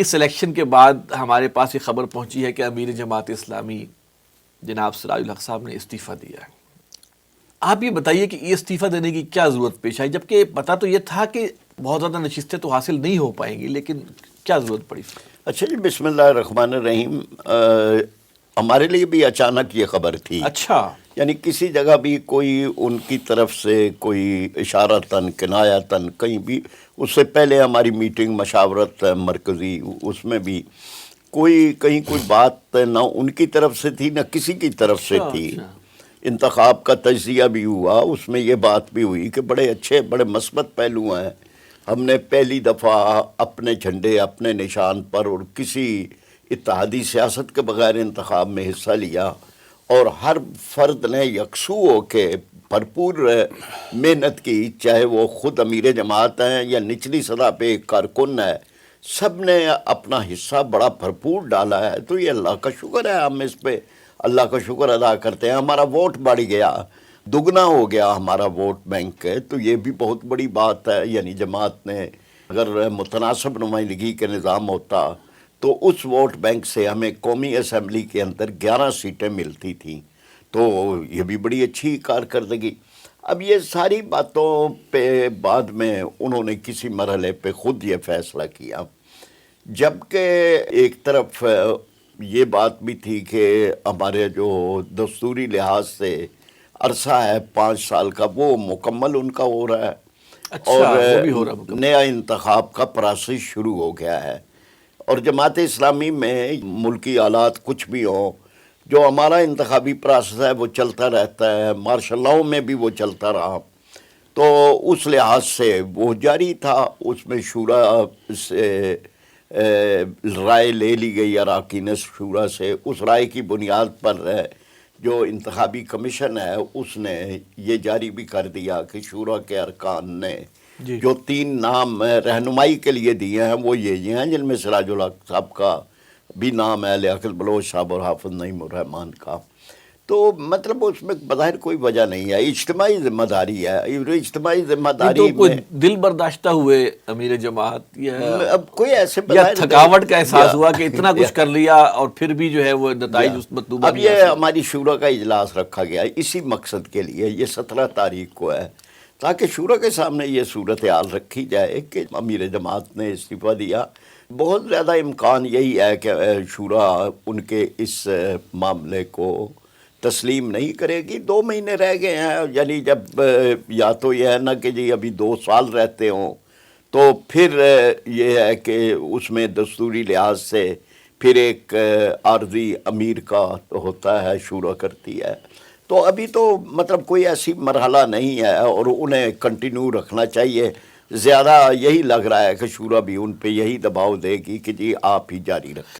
اس election کے بعد ہمارے پاس یہ خبر پہنچی ہے کہ امیر جماعت اسلامی جناب سراج الحق صاحب نے استعفیٰ دیا ہے. آپ یہ بتائیے کہ یہ استعفیٰ دینے کی کیا ضرورت پیش آئی، جبکہ پتہ تو یہ تھا کہ بہت زیادہ نشستیں تو حاصل نہیں ہو پائیں گی، لیکن کیا ضرورت پڑی؟ اچھا جی، بسم اللہ الرحمن الرحیم. ہمارے لیے بھی اچانک یہ خبر تھی. اچھا، یعنی کسی جگہ بھی کوئی ان کی طرف سے کوئی اشارتاً کنایتاً کہیں بھی، اس سے پہلے ہماری میٹنگ مشاورت مرکزی، اس میں بھی کوئی کہیں کوئی بات نہ ان کی طرف سے تھی نہ کسی کی طرف سے تھی. انتخاب کا تجزیہ بھی ہوا، اس میں یہ بات بھی ہوئی کہ بڑے اچھے بڑے مثبت پہلو ہیں. ہم نے پہلی دفعہ اپنے جھنڈے اپنے نشان پر اور کسی اتحادی سیاست کے بغیر انتخاب میں حصہ لیا، اور ہر فرد نے یکسو ہو کے بھرپور محنت کی، چاہے وہ خود امیر جماعت ہیں یا نچلی سطح پہ ایک کارکن ہے، سب نے اپنا حصہ بڑا بھرپور ڈالا ہے. تو یہ اللہ کا شکر ہے، ہم اس پہ اللہ کا شکر ادا کرتے ہیں. ہمارا ووٹ بڑھ گیا، دگنا ہو گیا ہمارا ووٹ بینک، تو یہ بھی بہت بڑی بات ہے. یعنی جماعت نے اگر متناسب نمائندگی کے نظام ہوتا تو اس ووٹ بینک سے ہمیں قومی اسمبلی کے اندر 11 سیٹیں ملتی تھیں، تو یہ بھی بڑی اچھی کارکردگی. اب یہ ساری باتوں پہ بعد میں انہوں نے کسی مرحلے پہ خود یہ فیصلہ کیا، جبکہ ایک طرف یہ بات بھی تھی کہ ہمارے جو دستوری لحاظ سے عرصہ ہے 5 سال کا، وہ مکمل ان کا ہو رہا ہے. اچھا، اور وہ بھی ہو رہا ہے. نیا انتخاب کا پروسیس شروع ہو گیا ہے. اور جماعت اسلامی میں ملکی حالات کچھ بھی ہوں، جو ہمارا انتخابی پروسیس ہے وہ چلتا رہتا ہے، مارشل لاؤ میں بھی وہ چلتا رہا، تو اس لحاظ سے وہ جاری تھا. اس میں شورا سے رائے لے لی گئی اراکین شورا سے. اس رائے کی بنیاد پر جو انتخابی کمیشن ہے اس نے یہ جاری بھی کر دیا کہ شورا کے ارکان نے جو 3 نام رہنمائی کے لیے دیے ہیں وہ یہ ہیں، جن میں سراج الحق صاحب کا بھی نام ہے، لیاقت بلوچ صاحب اور حافظ نعیم الرحمان کا. تو مطلب اس میں بظاہر کوئی وجہ نہیں ہے، اجتماعی ذمہ داری ہے. اجتماعی ذمہ داری تو کوئی میں دل برداشتہ ہوئے امیر جماعت یا اب کوئی ایسے یا بظاہر تھکاوٹ کا احساس ہوا کہ اتنا کچھ کر لیا اور پھر بھی جو ہے وہ نتائج اس مطلوبہ اب نہیں یہ حاصل؟ ہماری شورا کا اجلاس رکھا گیا ہے اسی مقصد کے لیے، یہ 17 تاریخ کو ہے، تاکہ شورا کے سامنے یہ صورتحال رکھی جائے کہ امیر جماعت نے استعفیٰ دیا. بہت زیادہ امکان یہی ہے کہ شورا ان کے اس معاملے کو تسلیم نہیں کرے گی. 2 مہینے رہ گئے ہیں، یعنی جب یا تو یہ ہے نا کہ جی ابھی 2 سال رہتے ہوں، تو پھر یہ ہے کہ اس میں دستوری لحاظ سے پھر ایک عارضی امیر کا ہوتا ہے، شورا کرتی ہے. تو ابھی تو مطلب کوئی ایسی مرحلہ نہیں ہے اور انہیں کنٹینیو رکھنا چاہیے. زیادہ یہی لگ رہا ہے کہ شورا بھی ان پہ یہی دباؤ دے گی کہ جی آپ ہی جاری رکھیں.